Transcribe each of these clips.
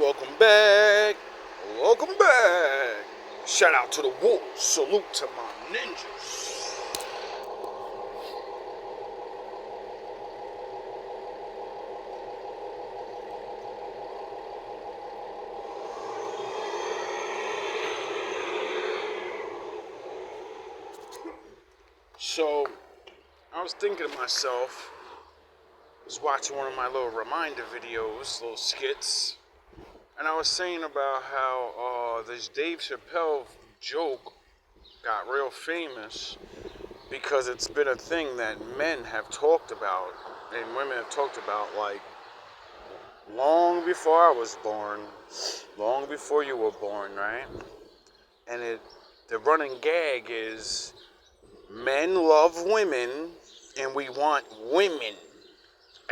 welcome back. Welcome back. Shout out to the wolves. Salute to my ninjas. So, I was thinking to myself, I was watching one of my little reminder videos, little skits, and I was saying about how this Dave Chappelle joke got real famous because it's been a thing that men have talked about and women have talked about, like, long before I was born, long before you were born, right? And the running gag is men love women and we want women.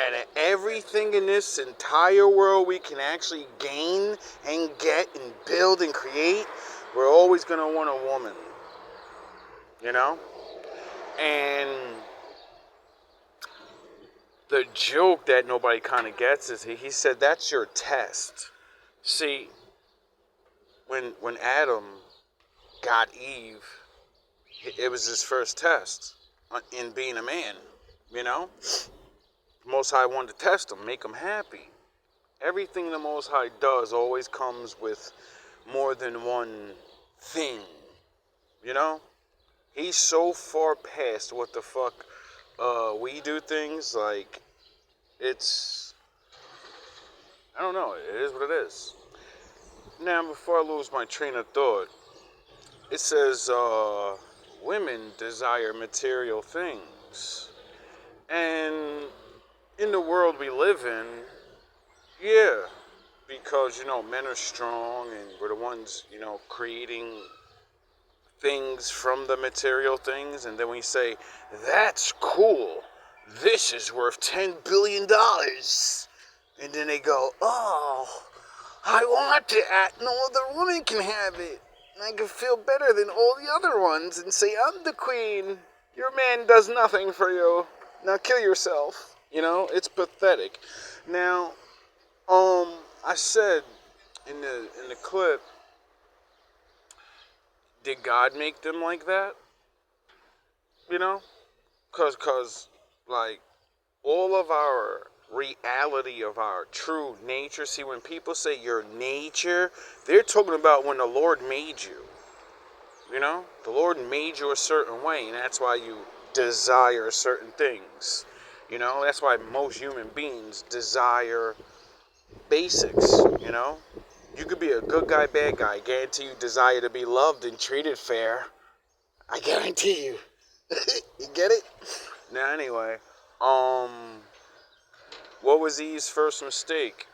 And everything in this entire world we can actually gain and get and build and create, we're always going to want a woman. You know? And the joke that nobody kind of gets is he said, that's your test. See, when Adam got Eve, it was his first test in being a man, you know? The Most High wanted to test him, make him happy. Everything the Most High does always comes with more than one thing, you know? He's so far past what the fuck we do things, like, it's, I don't know, it is what it is. Now, before I lose my train of thought, it says, women desire material things. And in the world we live in, yeah, because, you know, men are strong and we're the ones, you know, creating things from the material things, and then we say, that's cool, this is worth $10 billion. And then they go, oh, I want it, no other woman can have it. And I can feel better than all the other ones and say, I'm the queen. Your man does nothing for you. Now kill yourself. You know, it's pathetic. Now, I said in the clip, did God make them like that? You know? Cause like, all of our reality of our true nature, see, when people say your nature, they're talking about when the Lord made you. You know? The Lord made you a certain way, and that's why you desire certain things. You know? That's why most human beings desire basics, you know? You could be a good guy, bad guy. I guarantee you desire to be loved and treated fair. I guarantee you. You get it? Now, anyway, what was Eve's first mistake?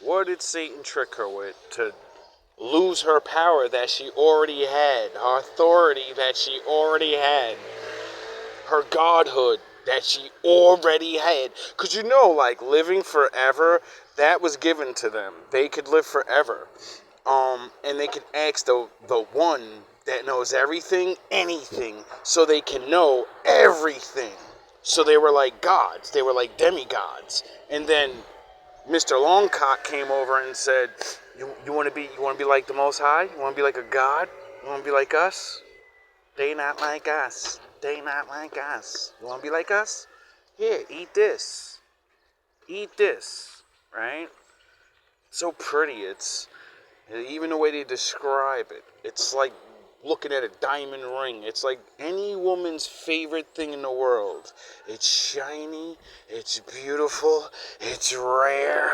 What did Satan trick her with to lose her power that she already had, her authority that she already had, her godhood that she already had? Because, you know, like, living forever, that was given to them. They could live forever. And they could ask the one that knows everything, anything, so they can know everything. So they were like gods. They were like demigods. And then Mr. Longcock came over and said, you want to be like the Most High? You want to be like a god? You want to be like us? They not like us. They not like us. You want to be like us? Here, eat this. Eat this. Right? So pretty. It's, even the way they describe it, it's like looking at a diamond ring. It's like any woman's favorite thing in the world. It's shiny. It's beautiful. It's rare.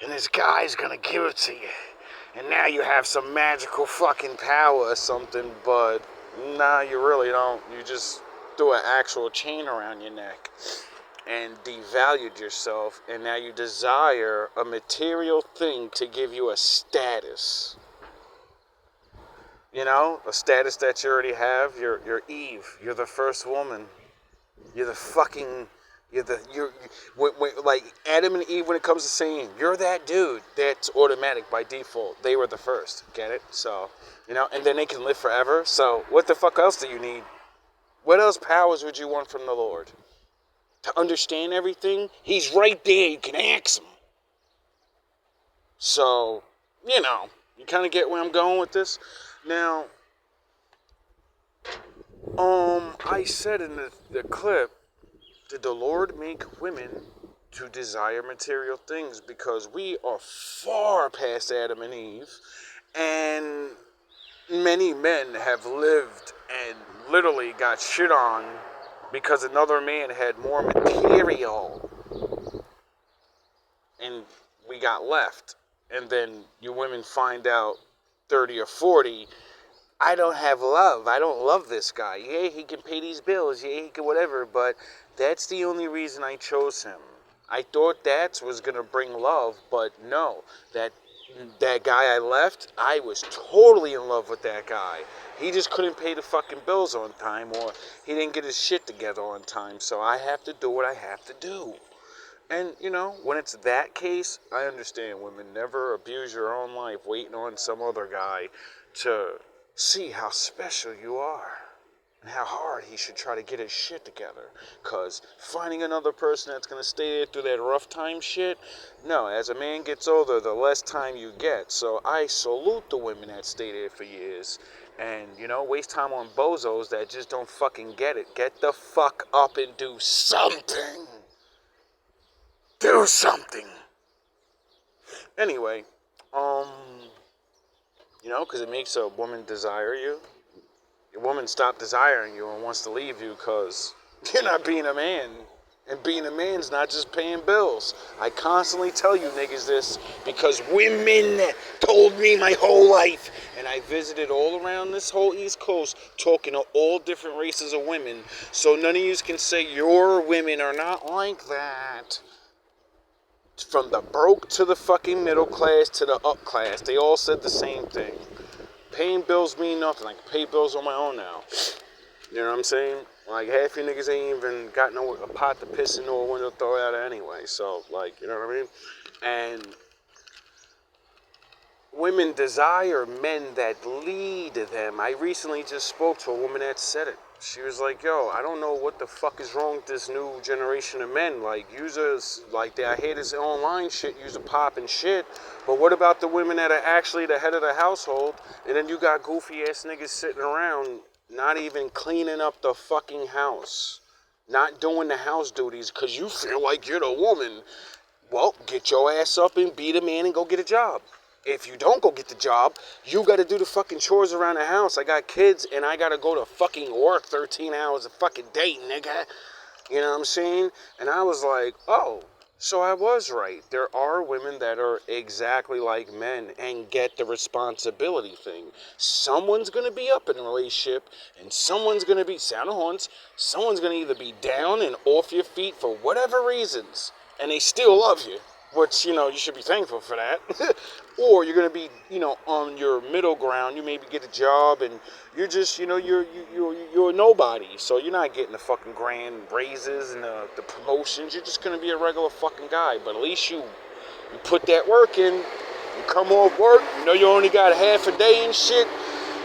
And this guy's gonna give it to you. And now you have some magical fucking power or something, but nah, you really don't. You just threw an actual chain around your neck and devalued yourself, and now you desire a material thing to give you a status. You know, a status that you already have. You're Eve. You're the first woman. You're the fucking... like Adam and Eve, when it comes to saying you're that dude, that's automatic by default. They were the first. Get it? So, you know, and then they can live forever. So what the fuck else do you need? What else powers would you want from the Lord? to understand everything, he's right there. You can ask him. So, you kind of get where I'm going with this. Now, I said in the clip, did the Lord make women to desire material things? Because we are far past Adam and Eve, and many men have lived and literally got shit on because another man had more material, and we got left. And then you women find out 30 or 40, I don't have love. I don't love this guy. Yeah, he can pay these bills. Yeah, he can whatever. But that's the only reason I chose him. I thought that was going to bring love, but no. That guy I left, I was totally in love with that guy. He just couldn't pay the fucking bills on time, or he didn't get his shit together on time. So I have to do what I have to do. And, when it's that case, I understand women. Never abuse your own life waiting on some other guy to see how special you are and how hard he should try to get his shit together. Because finding another person that's going to stay there through that rough time shit, no, as a man gets older, the less time you get. So I salute the women that stay there for years and, waste time on bozos that just don't fucking get it. Get the fuck up and do something. Do something. Anyway, because it makes a woman desire you. A woman stops desiring you and wants to leave you because you're not being a man. And being a man's not just paying bills. I constantly tell you niggas this because women told me my whole life. And I visited all around this whole East Coast talking to all different races of women. So none of you can say your women are not like that. From the broke to the fucking middle class to the up class, they all said the same thing. Paying bills mean nothing. I can pay bills on my own now. You know what I'm saying? Like, half you niggas ain't even got a pot to piss in or a window to throw out anyway. So, you know what I mean? And women desire men that lead them. I recently just spoke to a woman that said it. She was like, yo, I don't know what the fuck is wrong with this new generation of men. Like, users, I hear this online shit, use a pop and shit. But what about the women that are actually the head of the household? And then you got goofy ass niggas sitting around not even cleaning up the fucking house. Not doing the house duties because you feel like you're the woman. Well, get your ass up and be the man and go get a job. If you don't go get the job, you got to do the fucking chores around the house. I got kids, and I got to go to fucking work 13 hours a fucking day, nigga. You know what I'm saying? And I was like, oh, so I was right. There are women that are exactly like men and get the responsibility thing. Someone's going to be up in a relationship, and someone's going to be, sound of horns, someone's going to either be down and off your feet for whatever reasons, and they still love you. Which, you should be thankful for that. Or you're going to be, on your middle ground. You maybe get a job and you're just, you're a nobody. So you're not getting the fucking grand raises and the promotions. You're just going to be a regular fucking guy. But at least you put that work in. You come off work. You only got half a day and shit.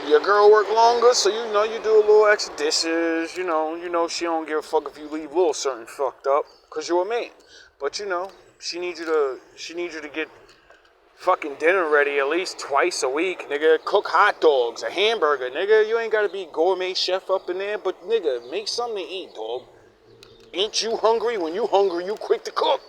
Your girl work longer, so you do a little extra dishes. She don't give a fuck if you leave a little something fucked up. Because you're a man. But, she needs you to get fucking dinner ready at least twice a week, nigga. Cook hot dogs, a hamburger, nigga. You ain't gotta be gourmet chef up in there, but nigga, make something to eat, dog. Ain't you hungry? When you hungry, you quick to cook.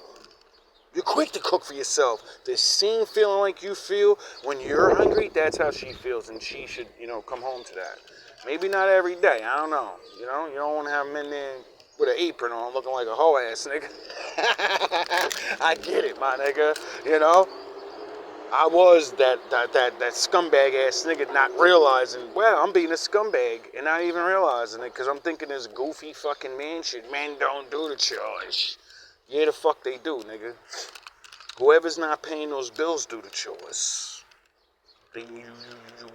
You're quick to cook for yourself. The same feeling like you feel when you're hungry, that's how she feels, and she should, come home to that. Maybe not every day, I don't know. You don't want to have men there with an apron on looking like a hoe ass nigga. I get it, my nigga. I was that scumbag ass nigga not realizing, well, I'm being a scumbag and not even realizing it because I'm thinking this goofy fucking man shit. Men don't do the chores. Yeah, the fuck they do, nigga. Whoever's not paying those bills do the chores. You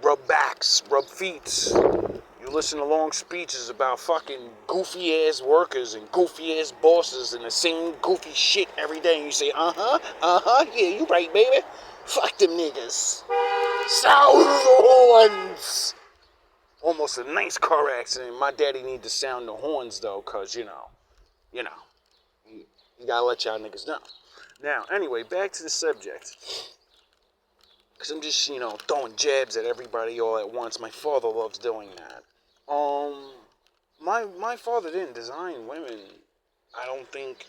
rub backs, rub feet. You listen to long speeches about fucking goofy ass workers and goofy ass bosses and the same goofy shit every day. And you say, yeah, you right, baby. Fuck them niggas. Sound the horns. Almost a nice car accident. My daddy need to sound the horns though, cause you know. You gotta let y'all niggas know. Now, anyway, back to the subject. Because I'm just, throwing jabs at everybody all at once. My father loves doing that. My father didn't design women, I don't think,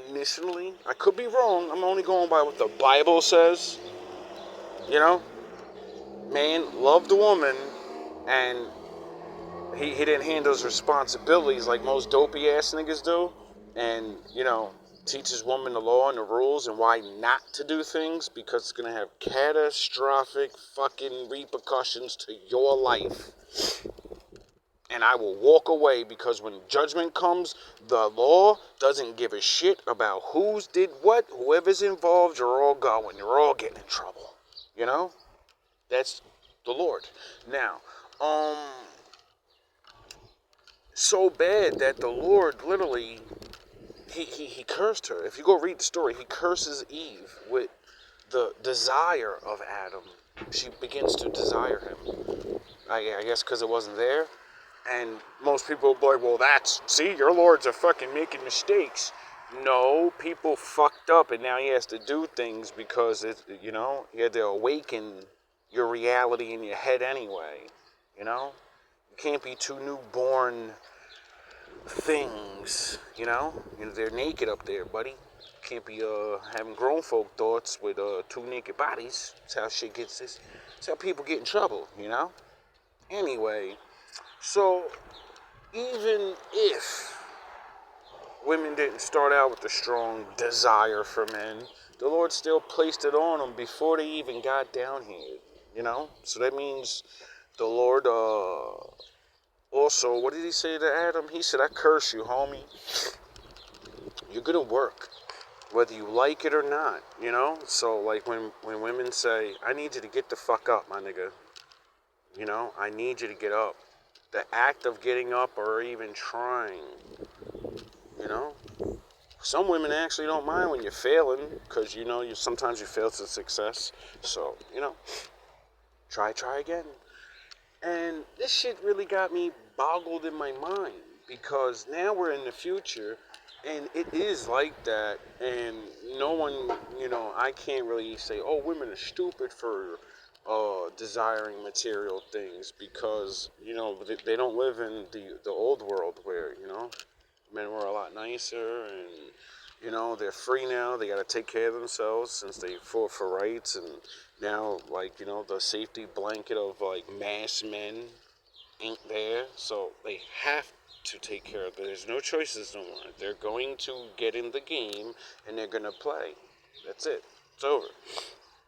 initially. I could be wrong. I'm only going by what the Bible says. You know? Man loved a woman, and he didn't handle his responsibilities like most dopey ass niggas do. And, teaches women the law and the rules and why not to do things, because it's going to have catastrophic fucking repercussions to your life. And I will walk away, because when judgment comes, the law doesn't give a shit about who's did what. Whoever's involved, you're all going. You're all getting in trouble. That's the Lord. Now, so bad that the Lord literally, he cursed her. If you go read the story, he curses Eve with the desire of Adam. She begins to desire him. I guess because it wasn't there. And most people will be like, well, see, your Lord's are fucking making mistakes. No, people fucked up, and now he has to do things because, he had to awaken your reality in your head anyway, You can't be two newborn things, they're naked up there, buddy. You can't be having grown folk thoughts with two naked bodies. That's how shit gets this. That's how people get in trouble, Anyway, so even if women didn't start out with a strong desire for men, the Lord still placed it on them before they even got down here, So that means the Lord also, what did he say to Adam? He said, I curse you, homie. You're going to work, whether you like it or not, So, like, when women say, I need you to get the fuck up, my nigga. I need you to get up. The act of getting up or even trying, Some women actually don't mind when you're failing, because, sometimes you fail to success. So, try again. And this shit really got me boggled in my mind, because now we're in the future, and it is like that, and no one, I can't really say, oh, women are stupid for desiring material things, because, they don't live in the old world where, men were a lot nicer, and, they're free now. They got to take care of themselves since they fought for rights, and now, like, the safety blanket of, like, mass men ain't there, so they have to take care of it. There's no choices no more. They're going to get in the game, and they're going to play. That's it. It's over.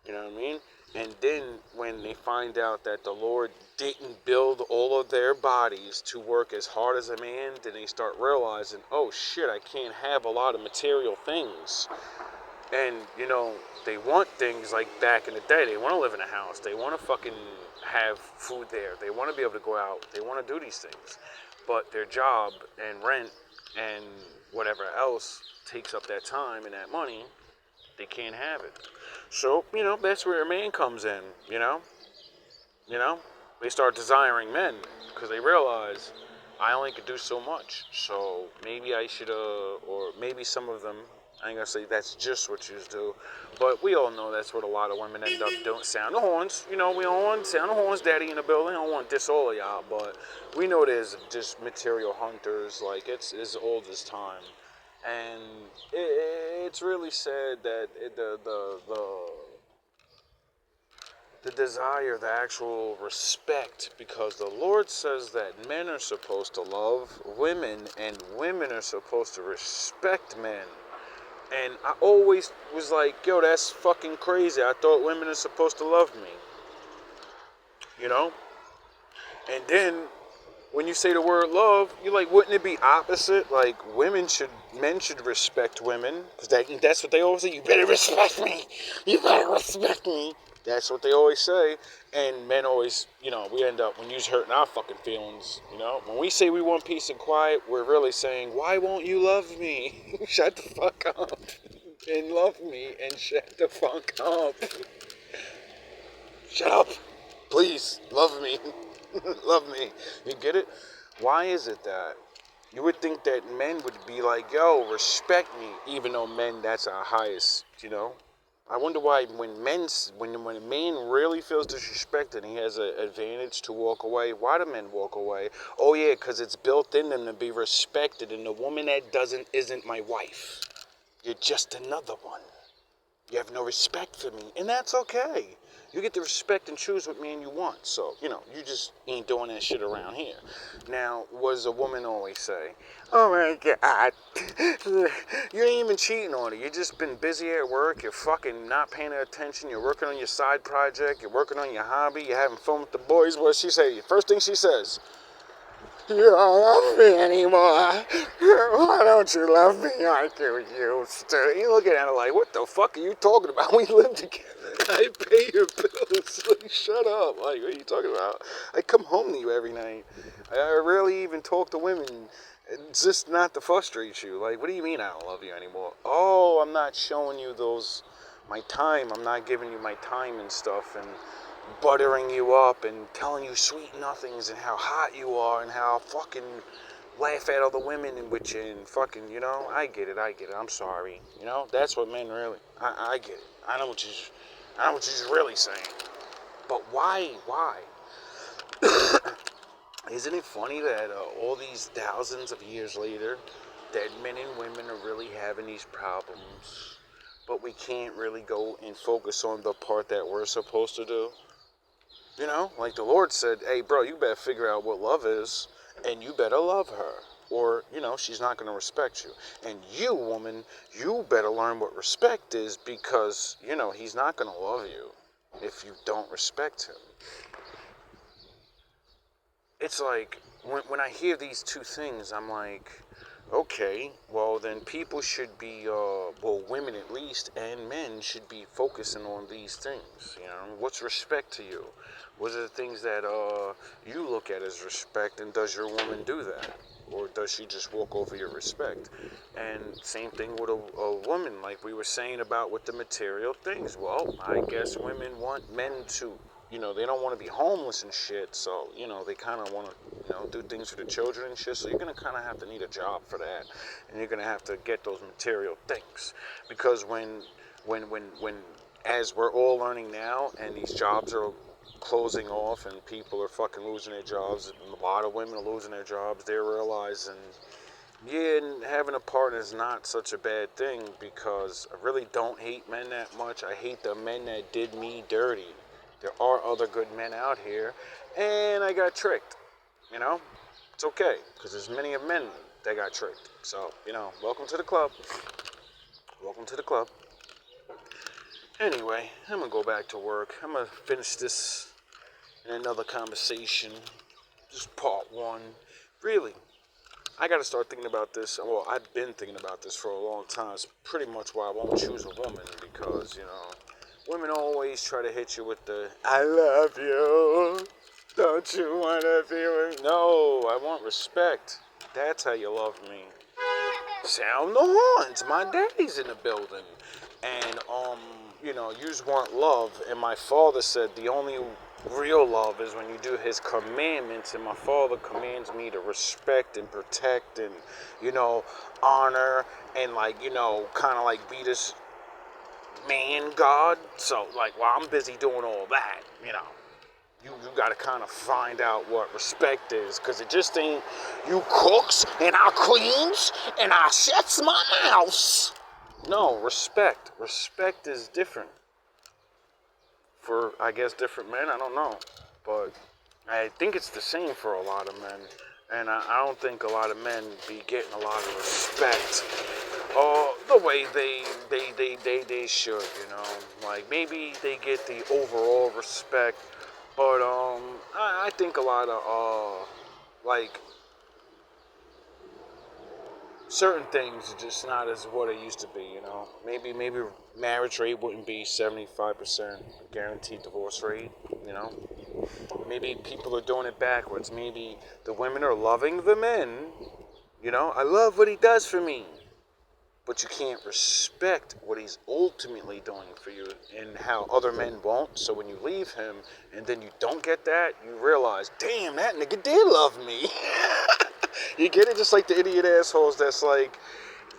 You know what I mean? And then when they find out that the Lord didn't build all of their bodies to work as hard as a man, then they start realizing, oh shit, I can't have a lot of material things. And, they want things like back in the day. They want to live in a house. They want to fucking have food there. They want to be able to go out. They want to do these things. But their job and rent and whatever else takes up that time and that money. They can't have it. So, that's where a man comes in, They start desiring men because they realize I only could do so much. So maybe I should, or maybe some of them, I ain't gonna say that's just what you do, but we all know that's what a lot of women end up doing. Sound the horns, we don't want sound the horns, daddy in the building. I don't want to diss all of y'all, but we know there's just material hunters, like it's as old as time. And it's really sad that the desire, the actual respect, because the Lord says that men are supposed to love women and women are supposed to respect men. And I always was like, yo, that's fucking crazy. I thought women are supposed to love me. And then when you say the word love, you're like, wouldn't it be opposite? Like, men should respect women, because that's what they always say. You better respect me. You better respect me. That's what they always say. And men always, we end up, when you're hurting our fucking feelings, When we say we want peace and quiet, we're really saying, why won't you love me? Shut the fuck up. And love me and shut the fuck up. Shut up. Please, love me. Love me. You get it? Why is it that, You would think that men would be like, yo, respect me, even though men, that's our highest, you know? I wonder why when when a man really feels disrespected and he has an advantage to walk away, why do men walk away? Oh yeah, because it's built in them to be respected, and the woman that doesn't isn't my wife. You're just another one. You have no respect for me, and that's okay. You get to respect and choose what man you want. So, you just ain't doing that shit around here. Now, what does a woman always say? Oh my God, you ain't even cheating on her. You just been busy at work. You're fucking not paying attention. You're working on your side project. You're working on your hobby. You're having fun with the boys. What does she say? First thing she says, you don't love me anymore. Why don't you love me like you used to? You looking at her like, what the fuck are you talking about? We live together. I pay your bills. Like, shut up. Like, what are you talking about? I come home to you every night. I rarely even talk to women. It's just not to frustrate you. Like, what do you mean I don't love you anymore? Oh, I'm not showing you my time. I'm not giving you my time and stuff. And buttering you up and telling you sweet nothings and how hot you are and how fucking laugh at other women and which and fucking, I get it. I'm sorry. That's what men really, I get it. I know what she's really saying. But why? Isn't it funny that all these thousands of years later that men and women are really having these problems, but we can't really go and focus on the part that we're supposed to do? Like the Lord said, hey, bro, you better figure out what love is, and you better love her, or, she's not going to respect you. And you, woman, you better learn what respect is, because, he's not going to love you if you don't respect him. It's like, when I hear these two things, I'm like, okay, well, then people should be, women at least, and men should be focusing on these things, What's respect to you? What are the things that you look at as respect, and does your woman do that? Or does she just walk over your respect? And same thing with a woman, like we were saying about with the material things. Well, I guess women want men to, they don't want to be homeless and shit, so, they kind of want to, do things for the children and shit, so you're going to kind of have to need a job for that, and you're going to have to get those material things, because when as we're all learning now, and these jobs are closing off, and people are fucking losing their jobs, and a lot of women are losing their jobs, they're realizing, yeah, and having a partner is not such a bad thing, because I really don't hate men that much. I hate the men that did me dirty. There are other good men out here, and I got tricked, It's okay, because there's many of men that got tricked. So, welcome to the club. Welcome to the club. Anyway, I'm going to go back to work. I'm going to finish this in another conversation. Just part one. Really, I got to start thinking about this. Well, I've been thinking about this for a long time. It's pretty much why I won't choose a woman, because, women always try to hit you with the, I love you. Don't you want to be with me? No, I want respect. That's how you love me. Sound the horns. My daddy's in the building. And, you just want love. And my father said the only real love is when you do his commandments. And my father commands me to respect and protect and, honor and, kind of like be this man God. So, while I'm busy doing all that, you got to kind of find out what respect is, because it just ain't you cooks and I cleans and I shuts my mouth. No, respect. Respect is different for, I guess, different men. I don't know. But I think it's the same for a lot of men. And I don't think a lot of men be getting a lot of respect the way they should, Like, maybe they get the overall respect, but I think a lot of, certain things are just not as what it used to be, Maybe marriage rate wouldn't be 75% guaranteed divorce rate, Maybe people are doing it backwards. Maybe the women are loving the men, I love what he does for me. But you can't respect what he's ultimately doing for you and how other men won't. So when you leave him and then you don't get that, you realize, damn, that nigga did love me. You get it? Just like the idiot assholes that's like,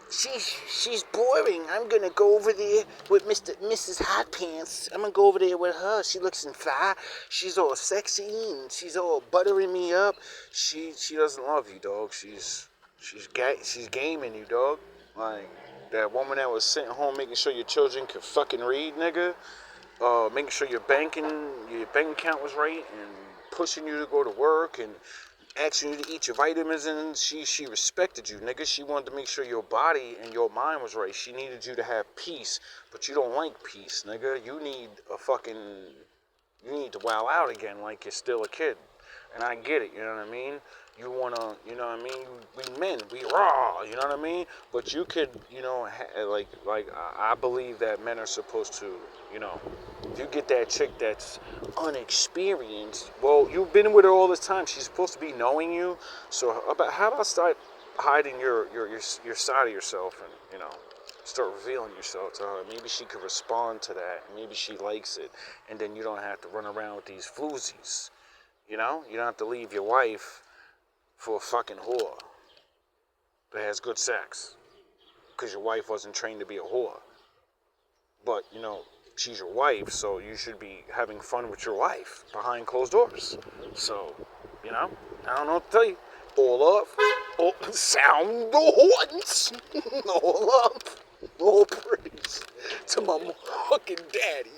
she's boring. I'm gonna go over there with Mrs. Hot Pants. I'm gonna go over there with her. She looks in fly. She's all sexy and she's all buttering me up. She doesn't love you, dog. She's gaming you, dog. Like that woman that was sitting home making sure your children could fucking read, nigga. Making sure your bank account was right and pushing you to go to work and asking you to eat your vitamins, and she respected you, nigga. She wanted to make sure your body and your mind was right. She needed you to have peace, but you don't like peace, nigga. You need to wow out again like you're still a kid. And I get it, you know what I mean? You wanna, you know what I mean? We men, we raw, you know what I mean? But you could, you know, I believe that men are supposed to, you know, if you get that chick that's unexperienced, well, you've been with her all this time. She's supposed to be knowing you. So how about start hiding your side of yourself and, you know, start revealing yourself to her. Maybe she could respond to that. Maybe she likes it. And then you don't have to run around with these floozies. You know? You don't have to leave your wife for a fucking whore that has good sex. Because your wife wasn't trained to be a whore. But, you know, she's your wife, so you should be having fun with your wife behind closed doors. So, you know, I don't know what to tell you. All up, sound the horns. All up, all praise to my fucking daddy.